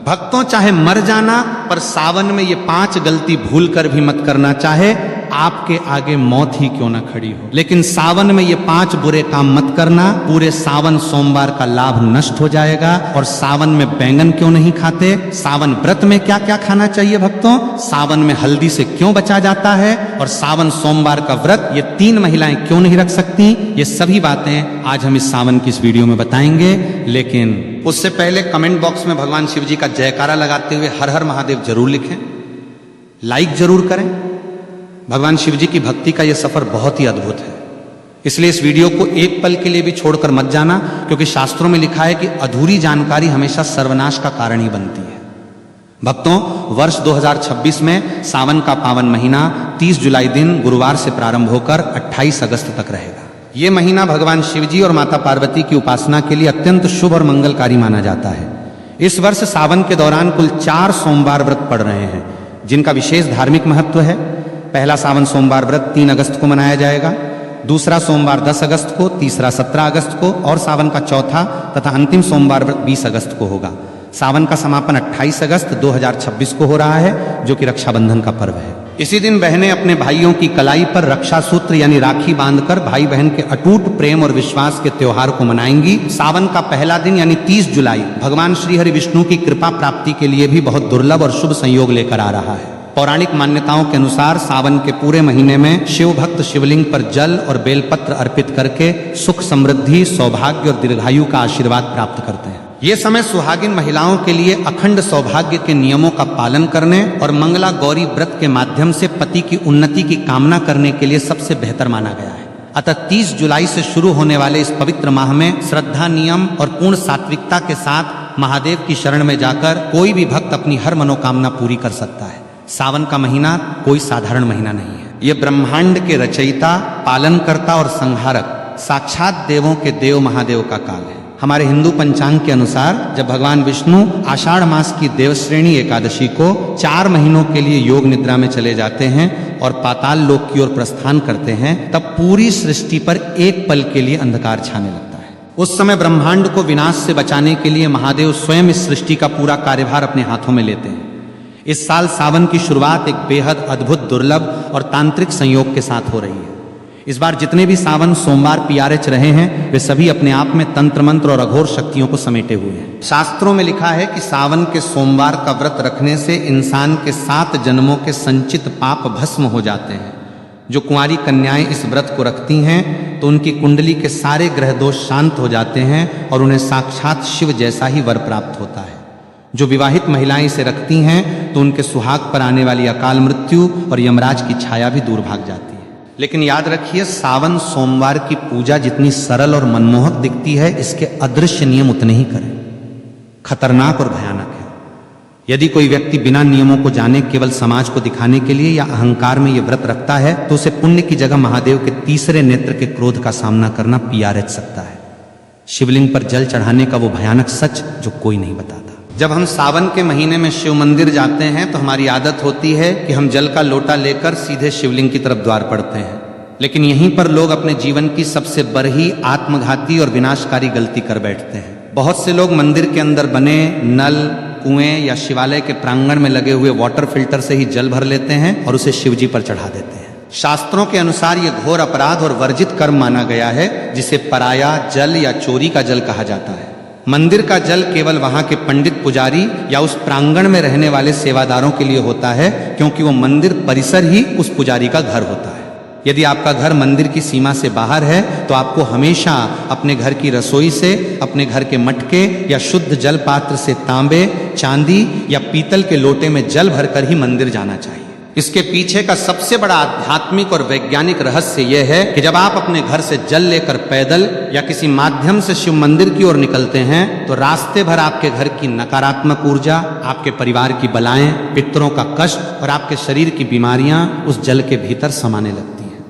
भक्तों, चाहे मर जाना, पर सावन में ये 5 गलती भूल कर भी मत करना। चाहे आपके आगे मौत ही क्यों ना खड़ी हो, लेकिन सावन में ये 5 बुरे काम मत करना। पूरे सावन सोमवार का लाभ नष्ट हो जाएगा। और सावन में बैंगन क्यों नहीं खाते? सावन व्रत में क्या क्या खाना चाहिए भक्तों? सावन में हल्दी से क्यों बचा जाता है? और सावन सोमवार का व्रत ये 3 महिलाएं क्यों नहीं रख सकती? ये सभी बातें आज हम इस सावन की इस वीडियो में बताएंगे। लेकिन उससे पहले कमेंट बॉक्स में भगवान शिव जी का जयकारा लगाते हुए हर हर महादेव जरूर लिखें, लाइक जरूर करें। भगवान शिव जी की भक्ति का यह सफर बहुत ही अद्भुत है, इसलिए इस वीडियो को एक पल के लिए भी छोड़कर मत जाना, क्योंकि शास्त्रों में लिखा है कि अधूरी जानकारी हमेशा सर्वनाश का कारण ही बनती है। भक्तों, वर्ष 2026 में सावन का पावन महीना 30 जुलाई दिन गुरुवार से प्रारंभ होकर 28 अगस्त तक रहेगा। ये महीना भगवान शिव जी और माता पार्वती की उपासना के लिए अत्यंत शुभ और मंगलकारी माना जाता है। इस वर्ष सावन के दौरान कुल 4 सोमवार व्रत पड़ रहे हैं, जिनका विशेष धार्मिक महत्व है। पहला सावन सोमवार व्रत 3 अगस्त को मनाया जाएगा, दूसरा सोमवार 10 अगस्त को, तीसरा 17 अगस्त को और सावन का चौथा तथा अंतिम सोमवार व्रत 20 अगस्त को होगा। सावन का समापन 28 अगस्त 2026 को हो रहा है, जो कि रक्षाबंधन का पर्व है। इसी दिन बहनें अपने भाइयों की कलाई पर रक्षा सूत्र यानी राखी बांधकर भाई बहन के अटूट प्रेम और विश्वास के त्योहार को मनाएंगी। सावन का पहला दिन यानी 30 जुलाई भगवान श्री हरि विष्णु की कृपा प्राप्ति के लिए भी बहुत दुर्लभ और शुभ संयोग लेकर आ रहा है। पौराणिक मान्यताओं के अनुसार सावन के पूरे महीने में शिव भक्त शिवलिंग पर जल और बेलपत्र अर्पित करके सुख समृद्धि, सौभाग्य और दीर्घायु का आशीर्वाद प्राप्त करते हैं। ये समय सुहागिन महिलाओं के लिए अखंड सौभाग्य के नियमों का पालन करने और मंगला गौरी व्रत के माध्यम से पति की उन्नति की कामना करने के लिए सबसे बेहतर माना गया है। अतः 30 जुलाई से शुरू होने वाले इस पवित्र माह में श्रद्धा, नियम और पूर्ण सात्विकता के साथ महादेव की शरण में जाकर कोई भी भक्त अपनी हर मनोकामना पूरी कर सकता है। सावन का महीना कोई साधारण महीना नहीं है। ये ब्रह्मांड के रचयिता, पालनकर्ता और संहारक साक्षात देवों के देव महादेव का काल है। हमारे हिंदू पंचांग के अनुसार जब भगवान विष्णु आषाढ़ मास की देवश्रेणी एकादशी को 4 महीनों के लिए योग निद्रा में चले जाते हैं और पाताल लोक की ओर प्रस्थान करते हैं, तब पूरी सृष्टि पर एक पल के लिए अंधकार छाने लगता है। उस समय ब्रह्मांड को विनाश से बचाने के लिए महादेव स्वयं इस सृष्टि का पूरा कार्यभार अपने हाथों में लेते हैं। इस साल सावन की शुरुआत एक बेहद अद्भुत, दुर्लभ और तांत्रिक संयोग के साथ हो रही है। इस बार जितने भी सावन सोमवार PRH रहे हैं, वे सभी अपने आप में तंत्र मंत्र और अघोर शक्तियों को समेटे हुए हैं। शास्त्रों में लिखा है कि सावन के सोमवार का व्रत रखने से इंसान के 7 जन्मों के संचित पाप भस्म हो जाते हैं। जो कुंवारी कन्याएं इस व्रत को रखती हैं तो उनकी कुंडली के सारे ग्रह दोष शांत हो जाते हैं और उन्हें साक्षात शिव जैसा ही वर प्राप्त होता है। जो विवाहित महिलाएं इसे रखती हैं तो उनके सुहाग पर आने वाली अकाल मृत्यु और यमराज की छाया भी दूर भाग जाती है। लेकिन याद रखिए, सावन सोमवार की पूजा जितनी सरल और मनमोहक दिखती है, इसके अदृश्य नियम उतने ही करें खतरनाक और भयानक है। यदि कोई व्यक्ति बिना नियमों को जाने केवल समाज को दिखाने के लिए या अहंकार में ये व्रत रखता है, तो उसे पुण्य की जगह महादेव के तीसरे नेत्र के क्रोध का सामना करना PRH सकता है। शिवलिंग पर जल चढ़ाने का वो भयानक सच जो कोई नहीं बताता। जब हम सावन के महीने में शिव मंदिर जाते हैं तो हमारी आदत होती है कि हम जल का लोटा लेकर सीधे शिवलिंग की तरफ द्वार पड़ते हैं। लेकिन यहीं पर लोग अपने जीवन की सबसे बड़ी आत्मघाती और विनाशकारी गलती कर बैठते हैं। बहुत से लोग मंदिर के अंदर बने नल, कुएं या शिवालय के प्रांगण में लगे हुए वाटर फिल्टर से ही जल भर लेते हैं और उसे शिव जी पर चढ़ा देते हैं। शास्त्रों के अनुसार यह घोर अपराध और वर्जित कर्म माना गया है, जिसे पराया जल या चोरी का जल कहा जाता है। मंदिर का जल केवल वहां के पंडित पुजारी या उस प्रांगण में रहने वाले सेवादारों के लिए होता है, क्योंकि वो मंदिर परिसर ही उस पुजारी का घर होता है। यदि आपका घर मंदिर की सीमा से बाहर है तो आपको हमेशा अपने घर की रसोई से, अपने घर के मटके या शुद्ध जल पात्र से तांबे, चांदी या पीतल के लोटे में जल भरकर ही मंदिर जाना चाहिए। इसके पीछे का सबसे बड़ा आध्यात्मिक और वैज्ञानिक रहस्य यह है कि जब आप अपने घर से जल लेकर पैदल या किसी माध्यम से शिव मंदिर की ओर निकलते हैं तो रास्ते भर आपके घर की नकारात्मक ऊर्जा, आपके परिवार की बलाएं, पितरों का कष्ट और आपके शरीर की बीमारियां उस जल के भीतर समाने लगती हैं।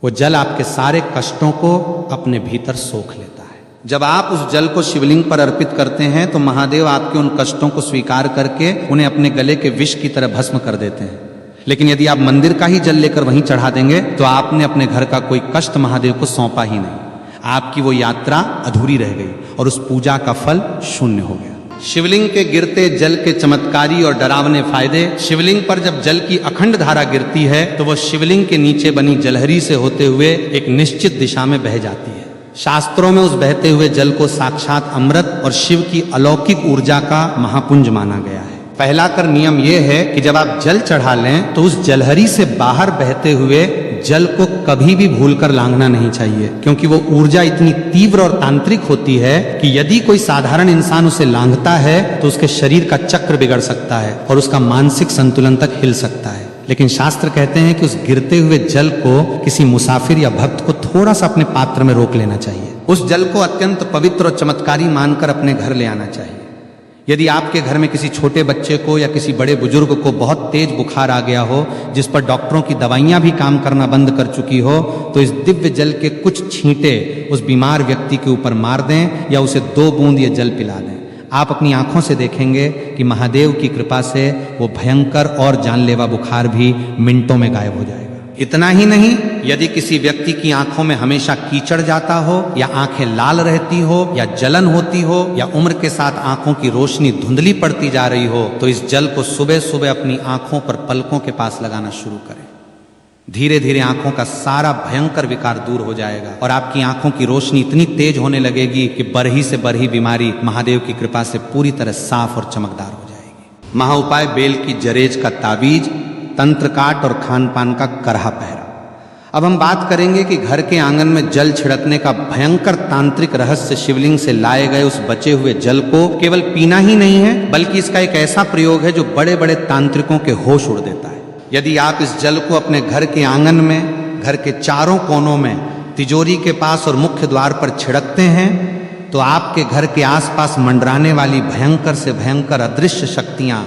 वो जल आपके सारे कष्टों को अपने भीतर सोख लेता है। जब आप उस जल को शिवलिंग पर अर्पित करते हैं तो महादेव आपके उन कष्टों को स्वीकार करके उन्हें अपने गले के विष की तरह भस्म कर देते हैं। लेकिन यदि आप मंदिर का ही जल लेकर वहीं चढ़ा देंगे तो आपने अपने घर का कोई कष्ट महादेव को सौंपा ही नहीं। आपकी वो यात्रा अधूरी रह गई और उस पूजा का फल शून्य हो गया। शिवलिंग के गिरते जल के चमत्कारी और डरावने फायदे। शिवलिंग पर जब जल की अखंड धारा गिरती है तो वह शिवलिंग के नीचे बनी जलहरी से होते हुए एक निश्चित दिशा में बह जाती है। शास्त्रों में उस बहते हुए जल को साक्षात अमृत और शिव की अलौकिक ऊर्जा का महापुंज माना गया है। पहला कर नियम यह है कि जब आप जल चढ़ा लें तो उस जलहरी से बाहर बहते हुए जल को कभी भी भूलकर लांघना नहीं चाहिए, क्योंकि वो ऊर्जा इतनी तीव्र और तांत्रिक होती है कि यदि कोई साधारण इंसान उसे लांघता है तो उसके शरीर का चक्र बिगड़ सकता है और उसका मानसिक संतुलन तक हिल सकता है। लेकिन शास्त्र कहते हैं कि उस गिरते हुए जल को किसी मुसाफिर या भक्त को थोड़ा सा अपने पात्र में रोक लेना चाहिए। उस जल को अत्यंत पवित्र और चमत्कारी मानकर अपने घर ले आना चाहिए। यदि आपके घर में किसी छोटे बच्चे को या किसी बड़े बुजुर्ग को बहुत तेज बुखार आ गया हो, जिस पर डॉक्टरों की दवाइयां भी काम करना बंद कर चुकी हो, तो इस दिव्य जल के कुछ छींटे उस बीमार व्यक्ति के ऊपर मार दें या उसे 2 बूंद ये जल पिला दें। आप अपनी आंखों से देखेंगे कि महादेव की कृपा से वो भयंकर और जानलेवा बुखार भी मिनटों में गायब हो जाएगा। इतना ही नहीं, यदि किसी व्यक्ति की आंखों में हमेशा कीचड़ जाता हो या आंखें लाल रहती हो या जलन होती हो या उम्र के साथ आंखों की रोशनी धुंधली पड़ती जा रही हो, तो इस जल को सुबह सुबह अपनी आंखों पर पलकों के पास लगाना शुरू करें। धीरे धीरे आंखों का सारा भयंकर विकार दूर हो जाएगा और आपकी आंखों की रोशनी इतनी तेज होने लगेगी कि बरही से बरही बीमारी महादेव की कृपा से पूरी तरह साफ और चमकदार हो जाएगी। महाउपाय बेल की जरेज का ताबीज, तंत्र काट और खान पान का करहा पहरा। अब हम बात करेंगे कि घर के आंगन में जल छिड़कने का भयंकर तांत्रिक रहस्य शिवलिंग से लाए गए उस बचे हुए जल को केवल पीना ही नहीं है, बल्कि इसका एक ऐसा प्रयोग है जो बड़े बड़े तांत्रिकों के होश उड़ देता है। यदि आप इस जल को अपने घर के आंगन में, घर के चारों कोनों में, तिजोरी के पास और मुख्य द्वार पर छिड़कते हैं तो आपके घर के आसपास मंडराने वाली भयंकर से भयंकर अदृश्य शक्तियां,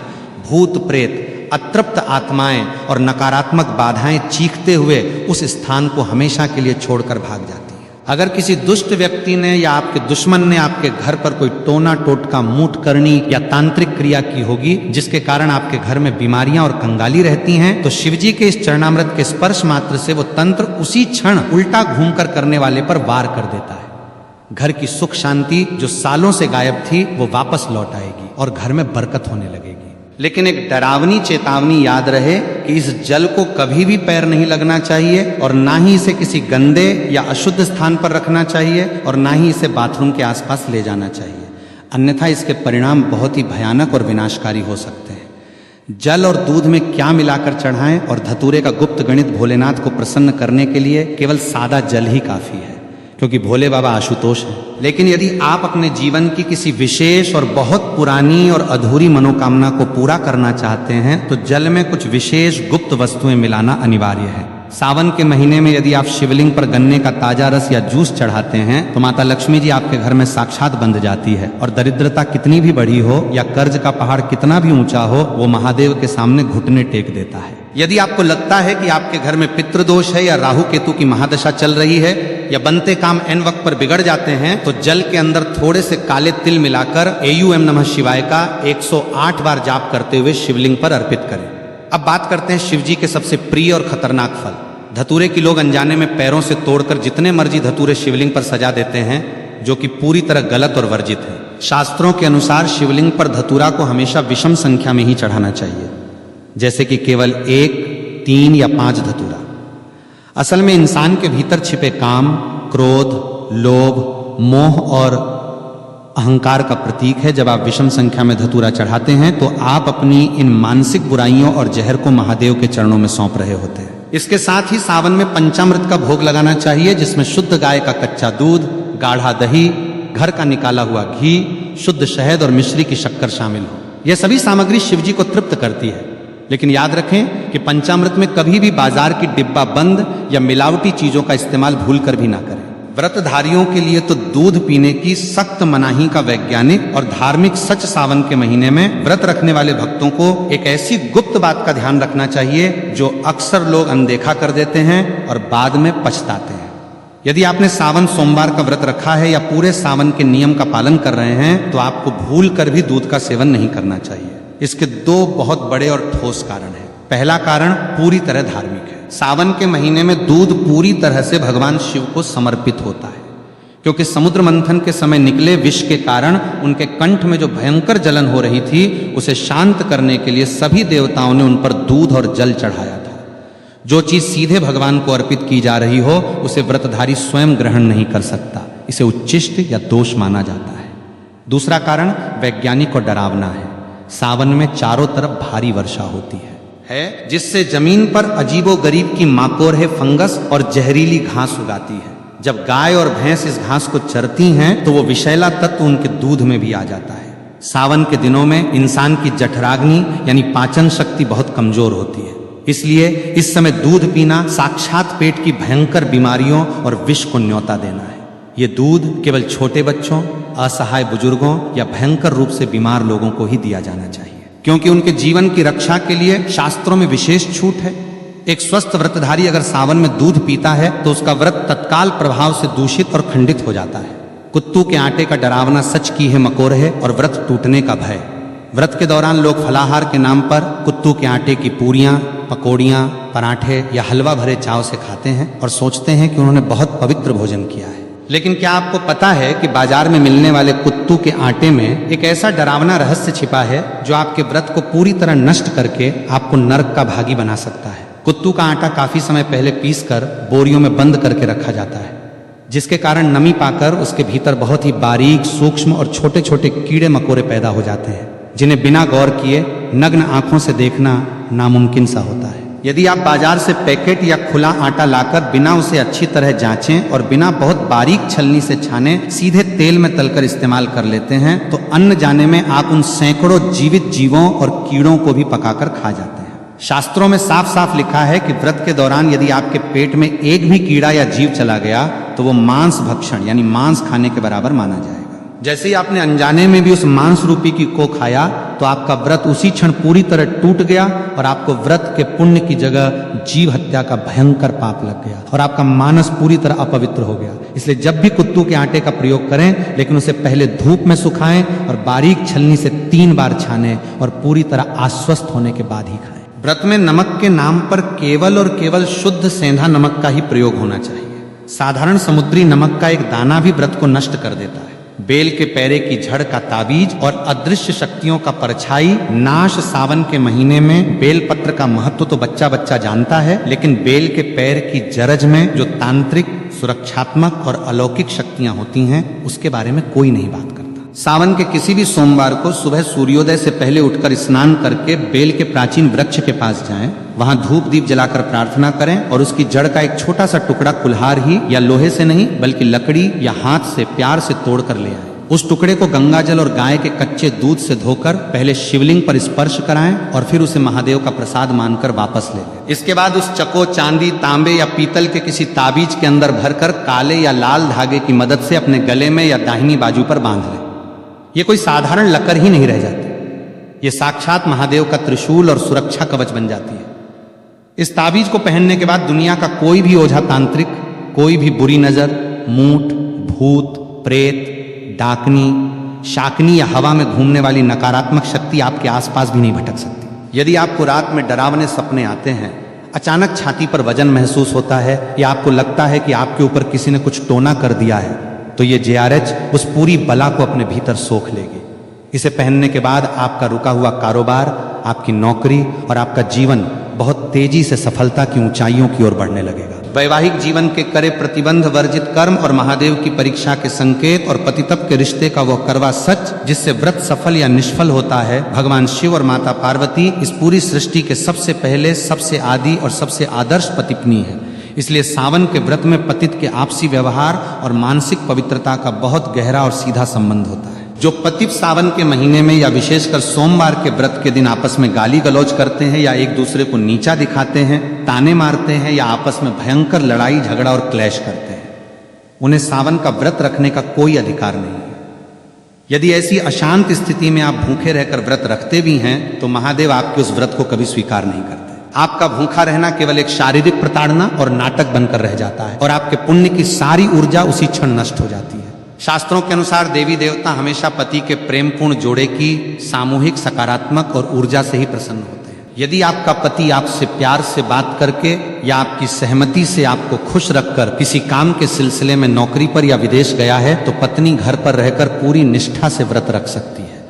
भूत प्रेत, अतृप्त आत्माएं और नकारात्मक बाधाएं चीखते हुए उस स्थान को हमेशा के लिए छोड़कर भाग जाती हैं। अगर किसी दुष्ट व्यक्ति ने या आपके दुश्मन ने आपके घर पर कोई टोना टोटका, मूठ करनी या तांत्रिक क्रिया की होगी जिसके कारण आपके घर में बीमारियां और कंगाली रहती हैं, तो शिवजी के इस चरणामृत के स्पर्श मात्र से वो तंत्र उसी क्षण उल्टा घूमकर करने वाले पर वार कर देता है। घर की सुख शांति जो सालों से गायब थी वो वापस लौट आएगी और घर में बरकत होने लगेगी। लेकिन एक डरावनी चेतावनी याद रहे कि इस जल को कभी भी पैर नहीं लगना चाहिए और ना ही इसे किसी गंदे या अशुद्ध स्थान पर रखना चाहिए और ना ही इसे बाथरूम के आसपास ले जाना चाहिए, अन्यथा इसके परिणाम बहुत ही भयानक और विनाशकारी हो सकते हैं। जल और दूध में क्या मिलाकर चढ़ाएं और धतूरे का गुप्त गणित भोलेनाथ को प्रसन्न करने के लिए केवल सादा जल ही काफी है, क्योंकि भोले बाबा आशुतोष हैं। लेकिन यदि आप अपने जीवन की किसी विशेष और बहुत पुरानी और अधूरी मनोकामना को पूरा करना चाहते हैं तो जल में कुछ विशेष गुप्त वस्तुएं मिलाना अनिवार्य है। सावन के महीने में यदि आप शिवलिंग पर गन्ने का ताजा रस या जूस चढ़ाते हैं तो माता लक्ष्मी जी आपके घर में साक्षात बंध जाती है और दरिद्रता कितनी भी बड़ी हो या कर्ज का पहाड़ कितना भी ऊंचा हो, वो महादेव के सामने घुटने टेक देता है। यदि आपको लगता है कि आपके घर में पितृदोष है या राहु केतु की महादशा चल रही है या बनते काम एन वक्त पर बिगड़ जाते हैं, तो जल के अंदर थोड़े से काले तिल मिलाकर AUM नमः शिवाय का 108 बार जाप करते हुए शिवलिंग पर अर्पित करें। अब बात करते हैं शिवजी के सबसे प्रिय और खतरनाक फल धतूरे की। लोग अनजाने में पैरों से तोड़कर जितने मर्जी धतूरे शिवलिंग पर सजा देते हैं, जो कि पूरी तरह गलत और वर्जित है। शास्त्रों के अनुसार शिवलिंग पर धतूरा को हमेशा विषम संख्या में ही चढ़ाना चाहिए, जैसे कि केवल 1, 3 या 5 धतूरा। असल में इंसान के भीतर छिपे काम, क्रोध, लोभ, मोह और अहंकार का प्रतीक है। जब आप विषम संख्या में धतूरा चढ़ाते हैं तो आप अपनी इन मानसिक बुराइयों और जहर को महादेव के चरणों में सौंप रहे होते हैं। इसके साथ ही सावन में पंचामृत का भोग लगाना चाहिए, जिसमें शुद्ध गाय का कच्चा दूध, गाढ़ा दही, घर का निकाला हुआ घी, शुद्ध शहद और मिश्री की शक्कर शामिल हो। यह सभी सामग्री शिवजी को तृप्त करती है। लेकिन याद रखें कि पंचामृत में कभी भी बाजार की डिब्बा बंद या मिलावटी चीजों का इस्तेमाल भूलकर भी ना करें। व्रतधारियों के लिए तो दूध पीने की सख्त मनाही का वैज्ञानिक और धार्मिक सच सावन के महीने में व्रत रखने वाले भक्तों को एक ऐसी गुप्त बात का ध्यान रखना चाहिए जो अक्सर लोग अनदेखा कर देते हैं और बाद में पछताते हैं। यदि आपने सावन सोमवार का व्रत रखा है या पूरे सावन के नियम का पालन कर रहे हैं तो आपको भूल कर भी दूध का सेवन नहीं करना चाहिए। इसके 2 बहुत बड़े और ठोस कारण हैं। पहला कारण पूरी तरह धार्मिक है। सावन के महीने में दूध पूरी तरह से भगवान शिव को समर्पित होता है। क्योंकि समुद्र मंथन के समय निकले विष के कारण उनके कंठ में जो भयंकर जलन हो रही थी उसे शांत करने के लिए सभी देवताओं ने उन पर दूध और जल चढ़ाया था। जो चीज सीधे भगवान को अर्पित की जा रही हो उसे व्रतधारी स्वयं ग्रहण नहीं कर सकता, इसे उच्छिष्ट या दोष माना जाता है। दूसरा कारण वैज्ञानिक और डरावना है। सावन में चारों तरफ भारी वर्षा होती है जिससे जमीन पर अजीबोगरीब की माकोरहे फंगस और जहरीली घास उगाती है। जब गाय और भैंस इस घास को चरती हैं तो वो विषैला तत्व उनके दूध में भी आ जाता है। सावन के दिनों में इंसान की जठराग्नि यानी पाचन शक्ति बहुत कमजोर होती है, इसलिए इस समय दूध पीना साक्षात पेट की भयंकर बीमारियों और विष को न्योता देना है। ये दूध केवल छोटे बच्चों, असहाय बुजुर्गों या भयंकर रूप से बीमार लोगों को ही दिया जाना चाहिए, क्योंकि उनके जीवन की रक्षा के लिए शास्त्रों में विशेष छूट है। एक स्वस्थ व्रतधारी अगर सावन में दूध पीता है तो उसका व्रत तत्काल प्रभाव से दूषित और खंडित हो जाता है। कुत्तू के आटे का डरावना सच की है मकोरहे और व्रत टूटने का भय। व्रत के दौरान लोग फलाहार के नाम पर कुत्तू के आटे की पूरियां, पकौड़ियां, पराठे या हलवा भरे चाव से खाते हैं और सोचते हैं कि उन्होंने बहुत पवित्र भोजन किया है। लेकिन क्या आपको पता है कि बाजार में मिलने वाले कुत्तू के आटे में एक ऐसा डरावना रहस्य छिपा है जो आपके व्रत को पूरी तरह नष्ट करके आपको नरक का भागी बना सकता है। कुत्तू का आटा काफी समय पहले पीसकर बोरियों में बंद करके रखा जाता है, जिसके कारण नमी पाकर उसके भीतर बहुत ही बारीक, सूक्ष्म और छोटे छोटे कीड़े मकोड़े पैदा हो जाते हैं, जिन्हें बिना गौर किए नग्न आंखों से देखना नामुमकिन सा होता है। यदि आप बाजार से पैकेट या खुला आटा लाकर बिना उसे अच्छी तरह जांचें और बिना बहुत बारीक छलनी से छाने सीधे तेल में तलकर इस्तेमाल कर लेते हैं तो अन्न जाने में आप उन सैकड़ों जीवित जीवों और कीड़ों को भी पकाकर खा जाते हैं। शास्त्रों में साफ साफ लिखा है कि व्रत के दौरान यदि आपके पेट में एक भी कीड़ा या जीव चला गया तो वो मांस भक्षण यानी मांस खाने के बराबर माना जाएगा। जैसे ही आपने अनजाने में भी उस मांस रूपी की को खाया तो आपका व्रत उसी क्षण पूरी तरह टूट गया और आपको व्रत के पुण्य की जगह जीव हत्या का भयंकर पाप लग गया और आपका मानस पूरी तरह अपवित्र हो गया। इसलिए जब भी कुत्तू के आटे का प्रयोग करें, लेकिन उसे पहले धूप में सुखाएं और बारीक छलनी से 3 बार छानें और पूरी तरह आश्वस्त होने के बाद ही खाएं। व्रत में नमक के नाम पर केवल और केवल शुद्ध सेंधा नमक का ही प्रयोग होना चाहिए। साधारण समुद्री नमक का एक दाना भी व्रत को नष्ट कर देता है। बेल के पैरे की झड़ का ताबीज और अदृश्य शक्तियों का परछाई नाश सावन के महीने में बेल पत्र का महत्व तो बच्चा बच्चा जानता है, लेकिन बेल के पैर की जरज में जो तांत्रिक, सुरक्षात्मक और अलौकिक शक्तियां होती हैं उसके बारे में कोई नहीं बात करता। सावन के किसी भी सोमवार को सुबह सूर्योदय से पहले उठकर स्नान करके बेल के प्राचीन वृक्ष के पास जाएं, वहां धूप दीप जलाकर प्रार्थना करें और उसकी जड़ का एक छोटा सा टुकड़ा कुल्हार ही या लोहे से नहीं बल्कि लकड़ी या हाथ से प्यार से तोड़कर ले आएं। उस टुकड़े को गंगाजल और गाय के कच्चे दूध से धोकर पहले शिवलिंग पर स्पर्श कराएं और फिर उसे महादेव का प्रसाद मानकर वापस ले लें। इसके बाद उस चको, चांदी, तांबे या पीतल के किसी ताबीज के अंदर भरकर काले या लाल धागे की मदद से अपने गले में या दाहिनी बाजू पर बांध लें। ये कोई साधारण लकर ही नहीं रह जाती, ये साक्षात महादेव का त्रिशूल और सुरक्षा कवच बन जाती है। इस ताबीज को पहनने के बाद दुनिया का कोई भी ओझा तांत्रिक, कोई भी बुरी नजर, मूठ, भूत, प्रेत, डाकनी, शाकनी या हवा में घूमने वाली नकारात्मक शक्ति आपके आसपास भी नहीं भटक सकती। यदि आपको रात में डरावने सपने आते हैं, अचानक छाती पर वजन महसूस होता है या आपको लगता है कि आपके ऊपर किसी ने कुछ टोना कर दिया है, तो ये JRH उस पूरी बला को अपने भीतर सोख लेगी। इसे पहनने के बाद आपका रुका हुआ कारोबार, आपकी नौकरी और आपका जीवन बहुत तेजी से सफलता की ऊंचाइयों की ओर बढ़ने लगेगा। वैवाहिक जीवन के करे प्रतिबंध वर्जित कर्म और महादेव की परीक्षा के संकेत और पतितप के रिश्ते का वह करवा सच जिससे व्रत सफल या निष्फल होता है, भगवान शिव और माता पार्वती इस पूरी सृष्टि के सबसे पहले, सबसे आदि और सबसे आदर्श पतिपत्नी है। इसलिए सावन के व्रत में पतित के आपसी व्यवहार और मानसिक पवित्रता का बहुत गहरा और सीधा संबंध होता है। जो पतित सावन के महीने में या विशेषकर सोमवार के व्रत के दिन आपस में गाली गलौज करते हैं या एक दूसरे को नीचा दिखाते हैं, ताने मारते हैं या आपस में भयंकर लड़ाई झगड़ा और क्लैश करते हैं, उन्हें सावन का व्रत रखने का कोई अधिकार नहीं है। यदि ऐसी अशांत स्थिति में आप भूखे रहकर व्रत रखते भी हैं तो महादेव आपके उस व्रत को कभी स्वीकार नहीं करते। आपका भूखा रहना केवल एक शारीरिक प्रताड़ना और नाटक बनकर रह जाता है और आपके पुण्य की सारी ऊर्जा उसी क्षण नष्ट हो जाती है। शास्त्रों के अनुसार देवी देवता हमेशा पति के प्रेमपूर्ण जोड़े की सामूहिक, सकारात्मक और ऊर्जा से ही प्रसन्न होते हैं। यदि आपका पति आपसे प्यार से बात करके या आपकी सहमति से आपको खुश रखकर किसी काम के सिलसिले में नौकरी पर या विदेश गया है तो पत्नी घर पर रहकर पूरी निष्ठा से व्रत रख सकती है।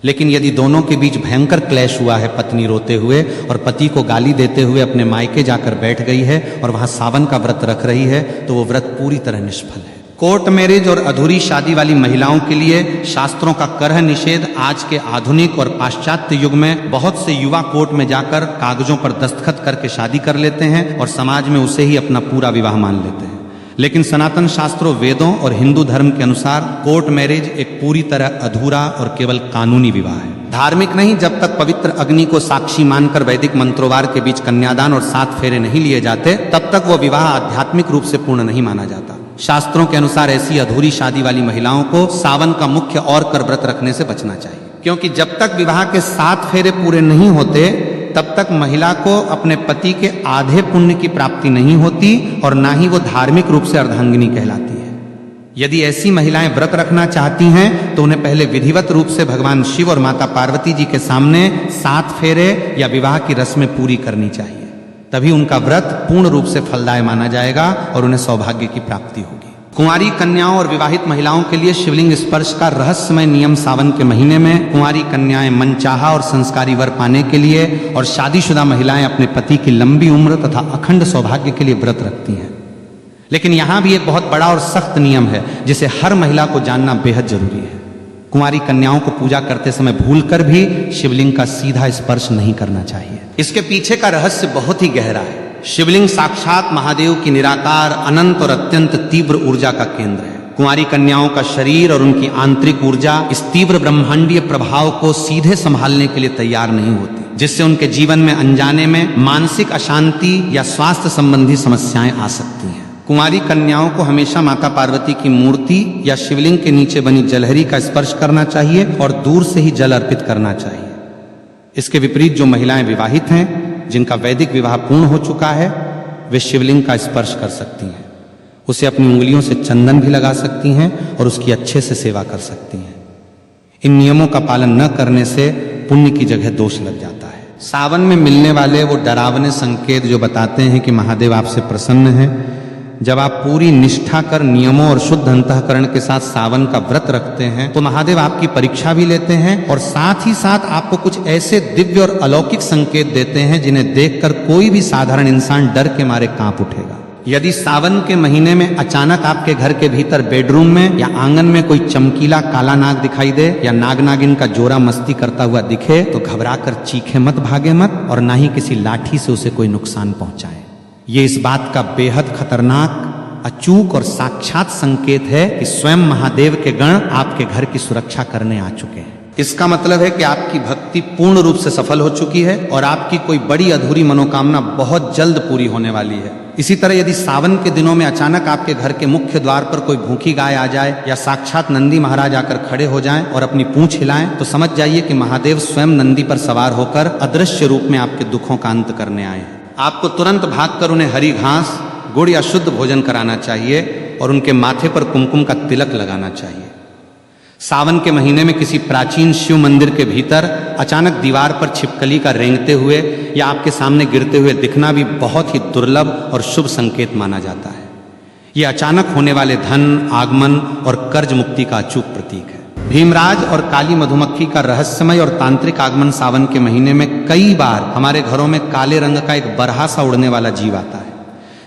लेकिन यदि दोनों के बीच भयंकर क्लेश हुआ है, पत्नी रोते हुए और पति को गाली देते हुए अपने मायके जाकर बैठ गई है और वहां सावन का व्रत रख रही है, तो वो व्रत पूरी तरह निष्फल है। कोर्ट मैरिज और अधूरी शादी वाली महिलाओं के लिए शास्त्रों का करह निषेध आज के आधुनिक और पाश्चात्य युग में बहुत से युवा कोर्ट में जाकर कागजों पर दस्तखत करके शादी कर लेते हैं और समाज में उसे ही अपना पूरा विवाह मान लेते हैं। लेकिन सनातन शास्त्रों, वेदों और हिंदू धर्म के अनुसार कोर्ट मैरिज एक पूरी तरह अधूरा और केवल कानूनी विवाह है। धार्मिक नहीं, जब तक पवित्र अग्नि को साक्षी मानकर वैदिक मंत्रोवार के बीच कन्यादान और 7 फेरे नहीं लिए जाते, तब तक वो विवाह आध्यात्मिक रूप से पूर्ण नहीं माना जाता। शास्त्रों के अनुसार ऐसी अधूरी शादी वाली महिलाओं को सावन का मुख्य और कर व्रत रखने से बचना चाहिए, क्योंकि जब तक विवाह के 7 फेरे पूरे नहीं होते तब तक महिला को अपने पति के आधे पुण्य की प्राप्ति नहीं होती और ना ही वो धार्मिक रूप से अर्धांगिनी कहलाती है। यदि ऐसी महिलाएं व्रत रखना चाहती हैं तो उन्हें पहले विधिवत रूप से भगवान शिव और माता पार्वती जी के सामने 7 फेरे या विवाह की रस्में पूरी करनी चाहिए, तभी उनका व्रत पूर्ण रूप से फलदायी माना जाएगा और उन्हें सौभाग्य की प्राप्ति होगी। कुंवारी कन्याओं और विवाहित महिलाओं के लिए शिवलिंग स्पर्श का रहस्यमय नियम सावन के महीने में कुंवारी कन्याएं मनचाहा और संस्कारी वर पाने के लिए और शादीशुदा महिलाएं अपने पति की लंबी उम्र तथा अखंड सौभाग्य के लिए व्रत रखती हैं। लेकिन यहां भी एक बहुत बड़ा और सख्त नियम है जिसे हर महिला को जानना बेहद जरूरी है। कुंवारी कन्याओं को पूजा करते समय भूलकर भी शिवलिंग का सीधा स्पर्श नहीं करना चाहिए। इसके पीछे का रहस्य बहुत ही गहरा है। शिवलिंग साक्षात महादेव की निराकार, अनंत और अत्यंत तीव्र ऊर्जा का केंद्र है। कुंवारी कन्याओं का शरीर और उनकी आंतरिक ऊर्जा इस तीव्र ब्रह्मांडीय प्रभाव को सीधे संभालने के लिए तैयार नहीं होती, जिससे उनके जीवन में अनजाने में मानसिक अशांति या स्वास्थ्य संबंधी समस्याएं आ सकती हैं। कुंवारी कन्याओं को हमेशा माता पार्वती की मूर्ति या शिवलिंग के नीचे बनी जलहरी का स्पर्श करना चाहिए और दूर से ही जल अर्पित करना चाहिए। इसके विपरीत जो महिलाएं विवाहित हैं, जिनका वैदिक विवाह पूर्ण हो चुका है, वे शिवलिंग का स्पर्श कर सकती हैं, उसे अपनी उंगलियों से चंदन भी लगा सकती हैं और उसकी अच्छे से सेवा कर सकती हैं। इन नियमों का पालन न करने से पुण्य की जगह दोष लग जाता है। सावन में मिलने वाले वो डरावने संकेत जो बताते हैं कि महादेव आपसे प्रसन्न हैं, जब आप पूरी निष्ठा कर नियमों और शुद्ध अंतःकरण के साथ सावन का व्रत रखते हैं तो महादेव आपकी परीक्षा भी लेते हैं और साथ ही साथ आपको कुछ ऐसे दिव्य और अलौकिक संकेत देते हैं जिन्हें देखकर कोई भी साधारण इंसान डर के मारे कांप उठेगा। यदि सावन के महीने में अचानक आपके घर के भीतर बेडरूम में या आंगन में कोई चमकीला काला नाग दिखाई दे या नाग नागिन का जोरा मस्ती करता हुआ दिखे तो घबराकर चीखे मत, भागे मत और ना ही किसी लाठी से उसे कोई नुकसान पहुंचाए। ये इस बात का बेहद खतरनाक, अचूक और साक्षात संकेत है कि स्वयं महादेव के गण आपके घर की सुरक्षा करने आ चुके हैं। इसका मतलब है कि आपकी भक्ति पूर्ण रूप से सफल हो चुकी है और आपकी कोई बड़ी अधूरी मनोकामना बहुत जल्द पूरी होने वाली है। इसी तरह यदि सावन के दिनों में अचानक आपके घर के मुख्य द्वार पर कोई भूखी गाय आ जाए या साक्षात नंदी महाराज आकर खड़े हो जाएं और अपनी पूंछ हिलाएं तो समझ जाइए कि महादेव स्वयं नंदी पर सवार होकर अदृश्य रूप में आपके दुखों का अंत करने आए हैं। आपको तुरंत भागकर उन्हें हरी घास, गुड़ या शुद्ध भोजन कराना चाहिए और उनके माथे पर कुमकुम का तिलक लगाना चाहिए। सावन के महीने में किसी प्राचीन शिव मंदिर के भीतर अचानक दीवार पर छिपकली का रेंगते हुए या आपके सामने गिरते हुए दिखना भी बहुत ही दुर्लभ और शुभ संकेत माना जाता है। यह अचानक होने वाले धन, आगमन और कर्ज मुक्ति का अचूक प्रतीक है। भीमराज और काली मधुमक्खी का रहस्यमय और तांत्रिक आगमन सावन के महीने में कई बार हमारे घरों में काले रंग का एक बरहा सा उड़ने वाला जीव आता है,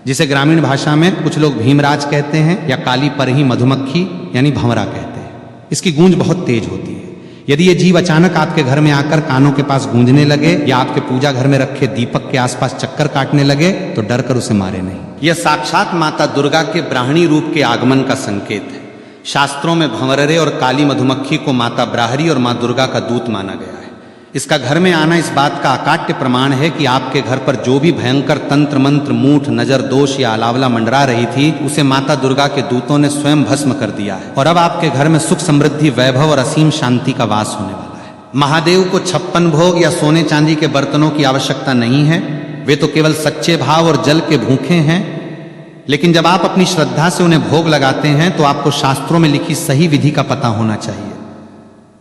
जिसे ग्रामीण भाषा में कुछ लोग भीमराज कहते हैं या काली परही मधुमक्खी यानी भंवरा कहते हैं। इसकी गूंज बहुत तेज होती है। यदि ये जीव अचानक आपके घर में आकर कानों के पास गूंजने लगे या आपके पूजा घर में रखे दीपक के आसपास चक्कर काटने लगे तो डर कर उसे मारे नहीं। यह साक्षात माता दुर्गा के ब्राह्मणी रूप के आगमन का संकेत है। शास्त्रों में भंवरे और काली मधुमक्खी को माता ब्राहरी और मां दुर्गा का दूत माना गया है। इसका घर में आना इस बात का अकाट्य प्रमाण है कि आपके घर पर जो भी भयंकर तंत्र मंत्र, मूठ, नजर दोष या अलावला मंडरा रही थी उसे माता दुर्गा के दूतों ने स्वयं भस्म कर दिया है और अब आपके घर में सुख, समृद्धि, वैभव और असीम शांति का वास होने वाला है। महादेव को 56 भोग या सोने चांदी के बर्तनों की आवश्यकता नहीं है, वे तो केवल सच्चे भाव और जल के भूखे हैं। लेकिन जब आप अपनी श्रद्धा से उन्हें भोग लगाते हैं तो आपको शास्त्रों में लिखी सही विधि का पता होना चाहिए।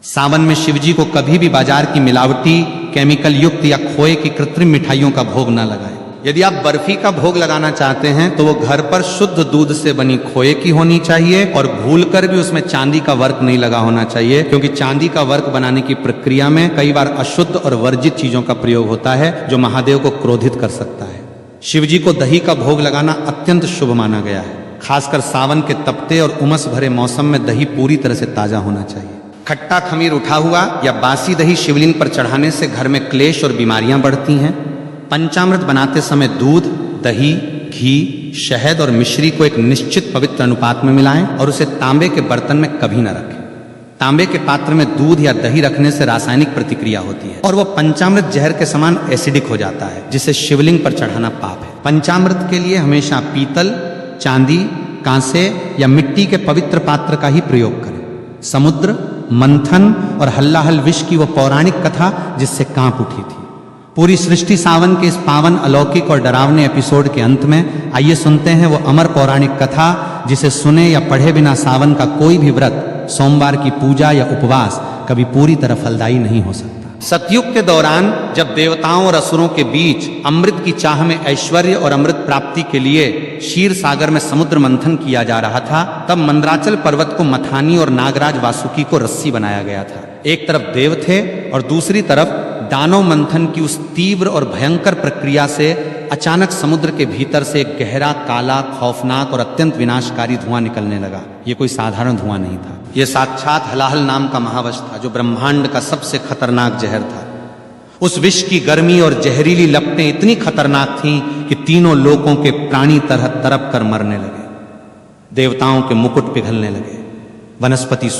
सावन में शिवजी को कभी भी बाजार की मिलावटी, केमिकल युक्त या खोए की कृत्रिम मिठाइयों का भोग न लगाएं। यदि आप बर्फी का भोग लगाना चाहते हैं तो वो घर पर शुद्ध दूध से बनी खोए की होनी चाहिए और भूलकर भी उसमें चांदी का वर्क नहीं लगा होना चाहिए, क्योंकि चांदी का वर्क बनाने की प्रक्रिया में कई बार अशुद्ध और वर्जित चीजों का प्रयोग होता है जो महादेव को क्रोधित कर सकता है। शिवजी को दही का भोग लगाना अत्यंत शुभ माना गया है। खासकर सावन के तपते और उमस भरे मौसम में दही पूरी तरह से ताजा होना चाहिए। खट्टा खमीर उठा हुआ या बासी दही शिवलिंग पर चढ़ाने से घर में क्लेश और बीमारियां बढ़ती हैं। पंचामृत बनाते समय दूध, दही, घी, शहद और मिश्री को एक निश्चित पवित्र अनुपात में मिलाएं और उसे तांबे के बर्तन में कभी न रखें। तांबे के पात्र में दूध या दही रखने से रासायनिक प्रतिक्रिया होती है और वह पंचामृत जहर के समान एसिडिक हो जाता है, जिसे शिवलिंग पर चढ़ाना पाप है। पंचामृत के लिए हमेशा पीतल, चांदी, कांसे या मिट्टी के पवित्र पात्र का ही प्रयोग करें। समुद्र, मंथन और हल्लाहल विष की वह पौराणिक कथा जिससे कांप उठी थी। पूरी सृष्टि सावन के इस पावन, अलौकिक और डरावने एपिसोड के अंत में आइए सुनते हैं वो अमर पौराणिक कथा जिसे सुने या पढ़े बिना सावन का कोई भी व्रत, सोमवार की पूजा या उपवास कभी पूरी तरह फलदायी नहीं हो सकता। सतयुग के दौरान जब देवताओं और असुरों के बीच अमृत की चाह में ऐश्वर्य और अमृत प्राप्ति के लिए क्षीर सागर में समुद्र मंथन किया जा रहा था, तब मंदराचल पर्वत को मथानी और नागराज वासुकी को रस्सी बनाया गया था। एक तरफ देव थे और दूसरी तरफ दानव मंथन की उस तीव्र और भयंकर प्रक्रिया से अचानक समुद्र के भीतर से एक गहरा, काला, खौफनाक और अत्यंत विनाशकारी धुआं निकलने लगा। ये कोई साधारण धुआं नहीं था, ये साक्षात हलाहल नाम का महावश था जो ब्रह्मांड का सबसे खतरनाक जहर था। उस विष की गर्मी और जहरीली लपटें इतनी खतरनाक थीं कि तीनों लोकों के प्राणी तरह तरप कर मरने लगे। देवताओं के मुकुट पिघलने लगे, वनस्पति